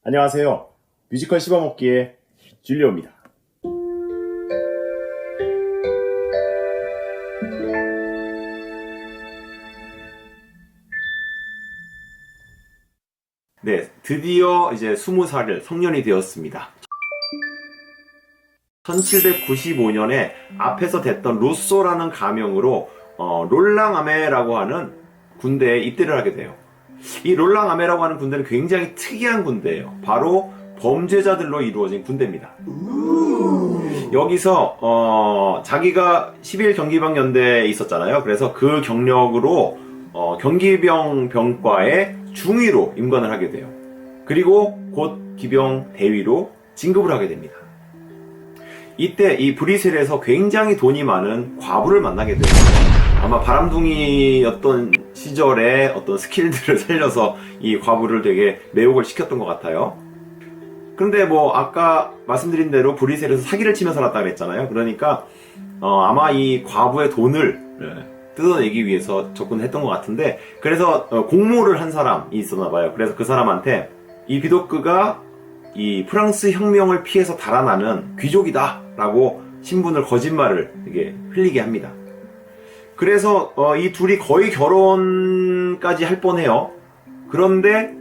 안녕하세요. 뮤지컬 씹어먹기의 줄리오입니다. 네, 드디어 이제 20살을 성년이 되었습니다. 1795년에 앞에서 됐던 루소라는 가명으로 롤랑아메라고 하는 군대에 입대를 하게 돼요. 이 롤랑아메라고 하는 군대는 굉장히 특이한 군대예요. 바로 범죄자들로 이루어진 군대입니다. 여기서 자기가 12일 경기병 연대에 있었잖아요. 그래서 그 경력으로 경기병 병과의 중위로 임관을 하게 돼요. 그리고 곧 기병 대위로 진급을 하게 됩니다. 이때 이 브뤼셀에서 굉장히 돈이 많은 과부를 만나게 돼요. 아마 바람둥이였던 시절에 어떤 스킬들을 살려서 이 과부를 되게 매혹을 시켰던 것 같아요. 그런데 아까 말씀드린 대로 브뤼셀에서 사기를 치며 살았다 그랬잖아요. 그러니까 아마 이 과부의 돈을 뜯어내기 위해서 접근했던 것 같은데, 그래서 공모를 한 사람이 있었나 봐요. 그래서 그 사람한테 이 비도크가 이 프랑스 혁명을 피해서 달아나는 귀족이다 라고 신분을 거짓말을 이게 흘리게 합니다. 그래서 이 둘이 거의 결혼까지 할 뻔해요. 그런데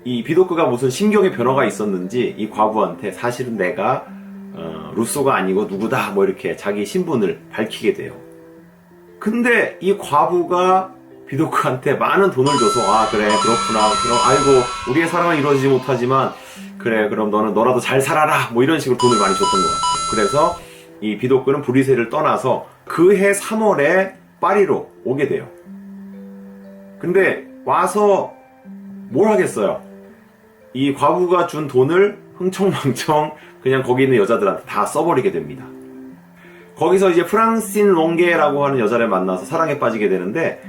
이 비도크가 무슨 심경의 변화가 있었는지 이 과부한테 사실은 내가 루소가 아니고 누구다 이렇게 자기 신분을 밝히게 돼요. 근데 이 과부가 비도크한테 많은 돈을 줘서 그래 그렇구나, 그럼 아이고 우리의 사랑은 이루어지지 못하지만 그래 그럼 너는 너라도 잘 살아라 이런 식으로 돈을 많이 줬던 것 같아요. 그래서 이 비도크는 브뤼셀을 떠나서 그 해 3월에 파리로 오게 돼요. 근데 와서 뭘 하겠어요? 이 과부가 준 돈을 흥청망청 그냥 거기 있는 여자들한테 다 써버리게 됩니다. 거기서 이제 프랑신 롱게라고 하는 여자를 만나서 사랑에 빠지게 되는데,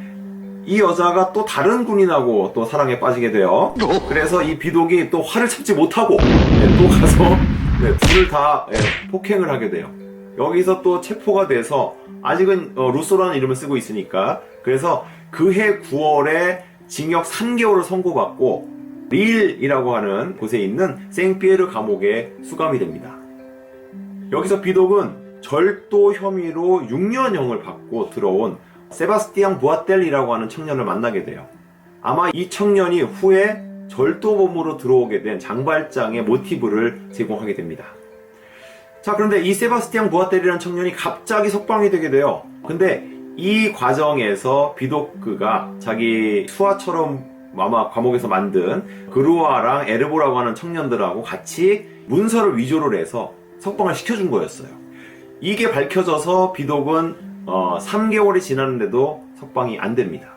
이 여자가 또 다른 군인하고 또 사랑에 빠지게 돼요. 그래서 이 비독이 또 화를 참지 못하고 또 가서 둘을 다 폭행을 하게 돼요. 여기서 또 체포가 돼서 아직은 루소라는 이름을 쓰고 있으니까, 그래서 그해 9월에 징역 3개월을 선고받고 릴이라고 하는 곳에 있는 생피에르 감옥에 수감이 됩니다. 여기서 비독은 절도 혐의로 6년형을 받고 들어온 세바스티앙 부아텔리라고 하는 청년을 만나게 돼요. 아마 이 청년이 후에 절도범으로 들어오게 된 장발장의 모티브를 제공하게 됩니다. 자, 그런데 이 세바스티앙 부아텔리라는 청년이 갑자기 석방이 되게 돼요. 근데 이 과정에서 비도크가 자기 수하처럼 아마 감옥에서 만든 그루아랑 에르보라고 하는 청년들하고 같이 문서를 위조를 해서 석방을 시켜준 거였어요. 이게 밝혀져서 비독은 3개월이 지났는데도 석방이 안 됩니다.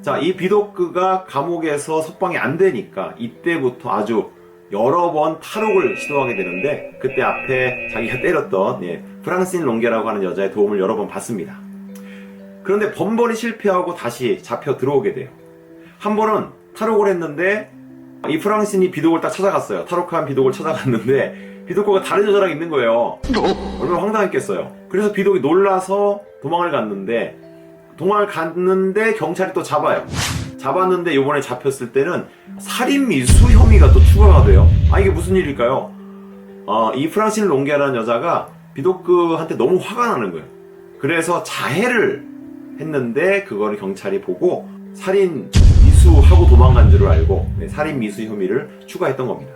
자, 이 비도크가 감옥에서 석방이 안 되니까 이때부터 아주 여러 번 탈옥을 시도하게 되는데, 그때 앞에 자기가 때렸던 프랑신 롱게라고 하는 여자의 도움을 여러 번 받습니다. 그런데 번번이 실패하고 다시 잡혀 들어오게 돼요. 한 번은 탈옥을 했는데 이 프랑신이 비독을 딱 찾아갔어요. 탈옥한 비독을 찾아갔는데 비도크가 다른 여자랑 있는 거예요. 얼마나 황당했겠어요. 그래서 비독이 놀라서 도망을 갔는데 경찰이 또 잡았는데 요번에 잡혔을 때는 살인 미수 혐의가 또 추가가 돼요. 이게 무슨 일일까요? 이 프랑신 롱게라는 여자가 비도크한테 너무 화가 나는 거예요. 그래서 자해를 했는데 그거를 경찰이 보고 살인 미수하고 도망간 줄 알고 살인 미수 혐의를 추가했던 겁니다.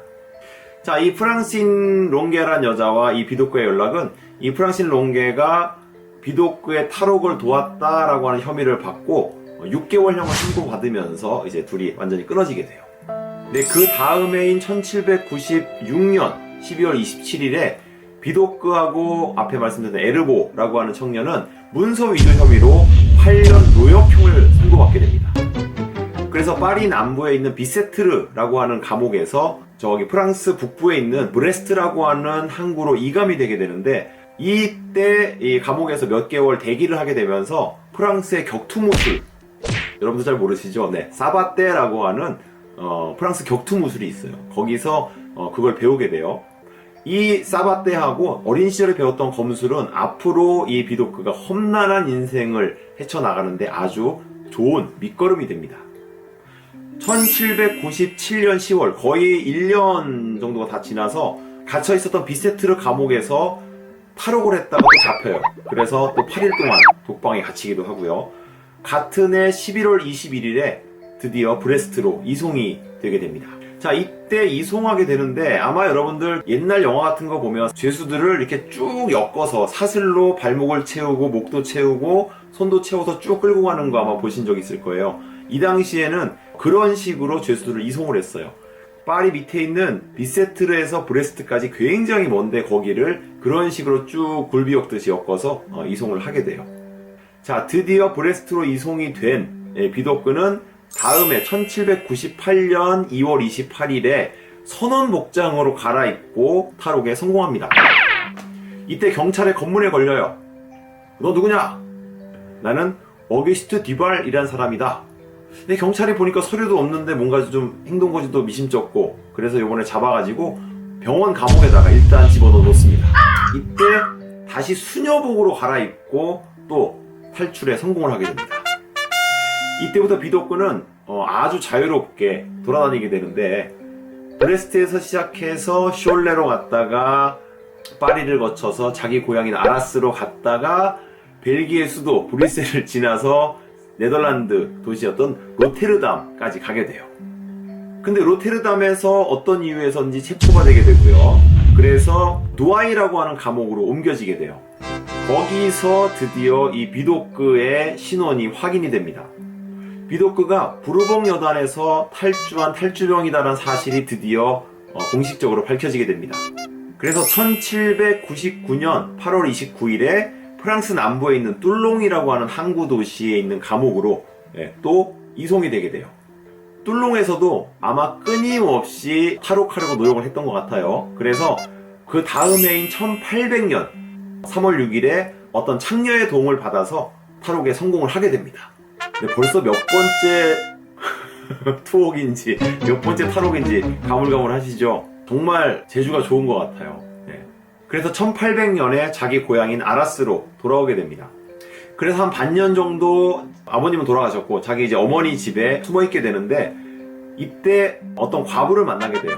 자, 이 프랑신 롱게라는 여자와 이 비도크의 연락은 이 프랑신 롱게가 비도크의 탈옥을 도왔다라고 하는 혐의를 받고 6개월형을 선고받으면서 이제 둘이 완전히 끊어지게 돼요. 네, 그 다음해인 1796년 12월 27일에 비도크하고 앞에 말씀드린 에르보라고 하는 청년은 문서 위조 혐의로 8년 노역형을 선고받게 됩니다. 그래서 파리 남부에 있는 비세트르라고 하는 감옥에서 저기 프랑스 북부에 있는 브레스트라고 하는 항구로 이감이 되게 되는데, 이때 이 감옥에서 몇 개월 대기를 하게 되면서 프랑스의 격투무술, 여러분도 잘 모르시죠? 사바떼라고 하는 프랑스 격투무술이 있어요. 거기서 그걸 배우게 돼요. 이 사바떼하고 어린 시절에 배웠던 검술은 앞으로 이 비도크가 험난한 인생을 헤쳐나가는데 아주 좋은 밑거름이 됩니다. 1797년 10월 거의 1년 정도가 다 지나서 갇혀 있었던 비세트르 감옥에서 탈옥을 했다가 또 잡혀요. 그래서 또 8일 동안 독방에 갇히기도 하고요. 같은 해 11월 21일에 드디어 브레스트로 이송이 되게 됩니다. 자, 이때 이송하게 되는데 아마 여러분들 옛날 영화 같은 거 보면 죄수들을 이렇게 쭉 엮어서 사슬로 발목을 채우고 목도 채우고 손도 채워서 쭉 끌고 가는 거 아마 보신 적 있을 거예요. 이 당시에는 그런 식으로 죄수들을 이송을 했어요. 파리 밑에 있는 비세트르에서 브레스트까지 굉장히 먼데 거기를 그런 식으로 쭉 굴비역듯이 엮어서 이송을 하게 돼요. 자, 드디어 브레스트로 이송이 된 비도크는 다음해 1798년 2월 28일에 선원 복장으로 갈아입고 탈옥에 성공합니다. 이때 경찰의 검문에 걸려요. 너 누구냐? 나는 어규스트 디발이란 사람이다. 근데 경찰이 보니까 서류도 없는데 뭔가 좀 행동거지도 미심쩍고 그래서 요번에 잡아가지고 병원 감옥에다가 일단 집어넣어 놓습니다. 이때 다시 수녀복으로 갈아입고 또 탈출에 성공을 하게 됩니다. 이때부터 비도크는 아주 자유롭게 돌아다니게 되는데 브레스트에서 시작해서 숄레로 갔다가 파리를 거쳐서 자기 고향인 아라스로 갔다가 벨기에 수도 브뤼셀을 지나서 네덜란드 도시였던 로테르담까지 가게 돼요. 근데 로테르담에서 어떤 이유에서인지 체포가 되게 되고요. 그래서 누아이라고 하는 감옥으로 옮겨지게 돼요. 거기서 드디어 이 비도크의 신원이 확인이 됩니다. 비도크가 부르봉 여단에서 탈주한 탈주병이다라는 사실이 드디어 공식적으로 밝혀지게 됩니다. 그래서 1799년 8월 29일에 프랑스 남부에 있는 뚠롱이라고 하는 항구 도시에 있는 감옥으로 또 이송이 되게 돼요. 뚠롱에서도 아마 끊임없이 탈옥하려고 노력을 했던 것 같아요. 그래서 그 다음 해인 1800년 3월 6일에 어떤 창녀의 도움을 받아서 탈옥에 성공을 하게 됩니다. 근데 벌써 몇 번째 투옥인지 몇 번째 탈옥인지 가물가물하시죠? 정말 재주가 좋은 것 같아요. 그래서 1800년에 자기 고향인 아라스로 돌아오게 됩니다. 그래서 한 반년 정도 아버님은 돌아가셨고 자기 이제 어머니 집에 숨어 있게 되는데 이때 어떤 과부를 만나게 돼요.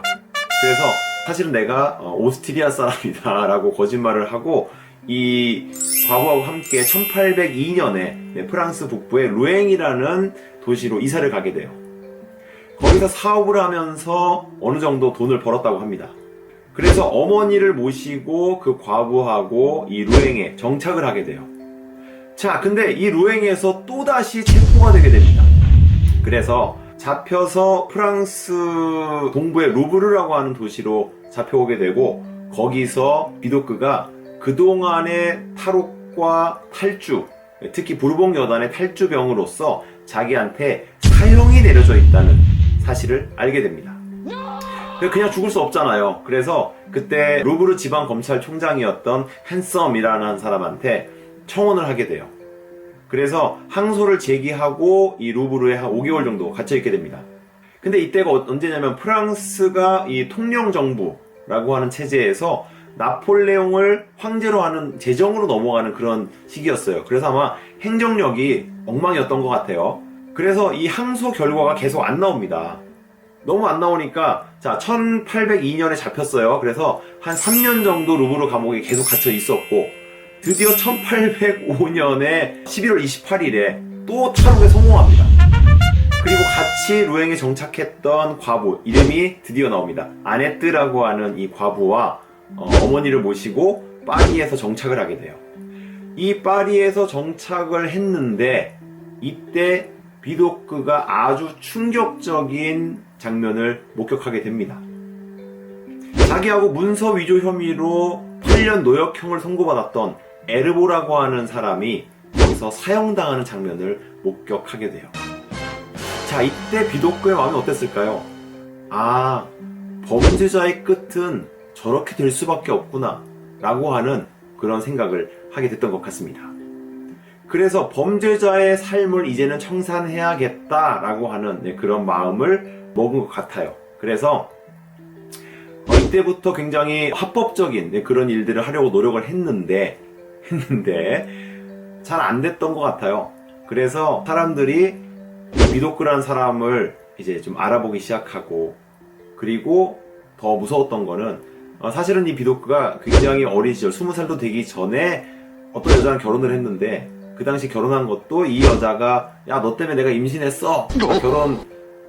그래서 사실은 내가 오스트리아 사람이다 라고 거짓말을 하고 이 과부하고 함께 1802년에 프랑스 북부의 루엥이라는 도시로 이사를 가게 돼요. 거기서 사업을 하면서 어느 정도 돈을 벌었다고 합니다. 그래서 어머니를 모시고 그 과부하고 이 루엥에 정착을 하게 돼요. 자, 근데 이 루엥에서 또다시 체포가 되게 됩니다. 그래서 잡혀서 프랑스 동부의 루브르라고 하는 도시로 잡혀오게 되고 거기서 비도크가 그동안의 탈옥과 탈주, 특히 부르봉 여단의 탈주병으로서 자기한테 사형이 내려져 있다는 사실을 알게 됩니다. 그냥 죽을 수 없잖아요. 그래서 그때 루브르 지방검찰총장이었던 핸섬이라는 사람한테 청원을 하게 돼요. 그래서 항소를 제기하고 이 루브르에 한 5개월 정도 갇혀있게 됩니다. 근데 이때가 언제냐면 프랑스가 이 통령정부라고 하는 체제에서 나폴레옹을 황제로 하는 제정으로 넘어가는 그런 시기였어요. 그래서 아마 행정력이 엉망이었던 것 같아요. 그래서 이 항소 결과가 계속 안 나옵니다. 너무 안 나오니까 자 1802년에 잡혔어요. 그래서 한 3년 정도 루브르 감옥에 계속 갇혀 있었고 드디어 1805년에 11월 28일에 또 탈옥에 성공합니다. 그리고 같이 루엥에 정착했던 과부 이름이 드디어 나옵니다. 아네뜨라고 하는 이 과부와 어머니를 모시고 파리에서 정착을 하게 돼요. 이 파리에서 정착을 했는데 이때 비도크가 아주 충격적인 장면을 목격하게 됩니다. 자기하고 문서 위조 혐의로 8년 노역형을 선고받았던 에르보라고 하는 사람이 여기서 사형당하는 장면을 목격하게 돼요. 자, 이때 비도크의 마음이 어땠을까요? 아, 범죄자의 끝은 저렇게 될 수밖에 없구나 라고 하는 그런 생각을 하게 됐던 것 같습니다. 그래서 범죄자의 삶을 이제는 청산해야겠다라고 하는 그런 마음을 먹은 것 같아요. 그래서 이때부터 굉장히 합법적인 그런 일들을 하려고 노력을 했는데 잘 안 됐던 것 같아요. 그래서 사람들이 비도크라는 사람을 이제 좀 알아보기 시작하고, 그리고 더 무서웠던 거는 사실은 이 비도크가 굉장히 어린 시절 20살도 되기 전에 어떤 여자랑 결혼을 했는데, 그 당시 결혼한 것도 이 여자가 야, 너 때문에 내가 임신했어,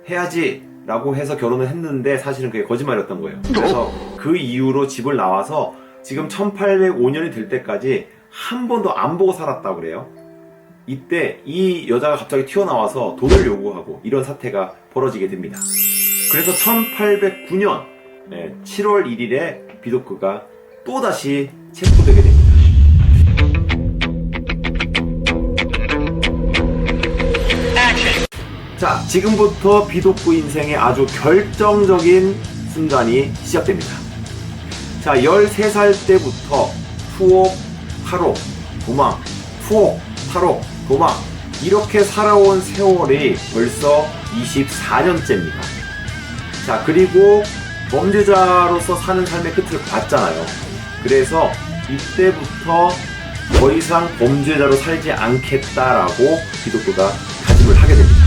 결혼해야지 라고 해서 결혼을 했는데 사실은 그게 거짓말이었던 거예요. 그래서 그 이후로 집을 나와서 지금 1805년이 될 때까지 한 번도 안 보고 살았다고 그래요. 이때 이 여자가 갑자기 튀어나와서 돈을 요구하고 이런 사태가 벌어지게 됩니다. 그래서 1809년 7월 1일에 비도크가 또다시 체포되게 됩니다. 자, 지금부터 비도크 인생의 아주 결정적인 순간이 시작됩니다. 자, 13살 때부터 투옥, 탈옥, 도망, 투옥, 탈옥, 도망, 이렇게 살아온 세월이 벌써 24년째입니다. 자, 그리고 범죄자로서 사는 삶의 끝을 봤잖아요. 그래서 이때부터 더 이상 범죄자로 살지 않겠다라고 비도크가 다짐을 하게 됩니다.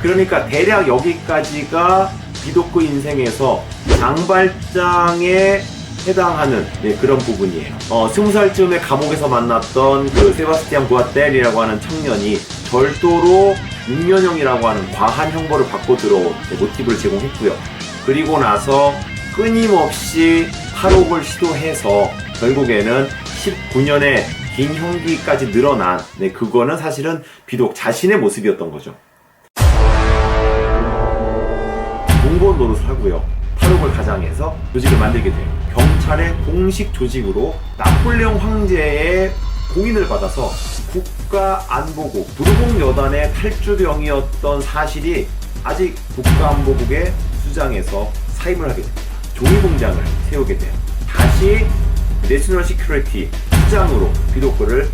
그러니까 대략 여기까지가 비도크 인생에서 장발장에 해당하는 그런 부분이에요. 20살쯤에 감옥에서 만났던 그 세바스티안 부아텔이라고 하는 청년이 절도로 6년형이라고 하는 과한 형벌을 받고 들어온 모티브를 제공했고요. 그리고 나서 끊임없이 탈옥을 시도해서 결국에는 19년의 긴 형기까지 늘어난, 그거는 사실은 비독 자신의 모습이었던 거죠. 공무원 노릇을 하고요. 탈옥을 가장해서 조직을 만들게 돼요. 경찰의 공식 조직으로 나폴레옹 황제의 공인을 받아서 국가안보국 부르봉 여단의 탈주병이었던 사실이 아직 국가안보국의 수장에서 사임을 하게 됩니다. 종이공장을 세우게 돼요. 다시 내셔널 시큐리티 수장으로 비도크를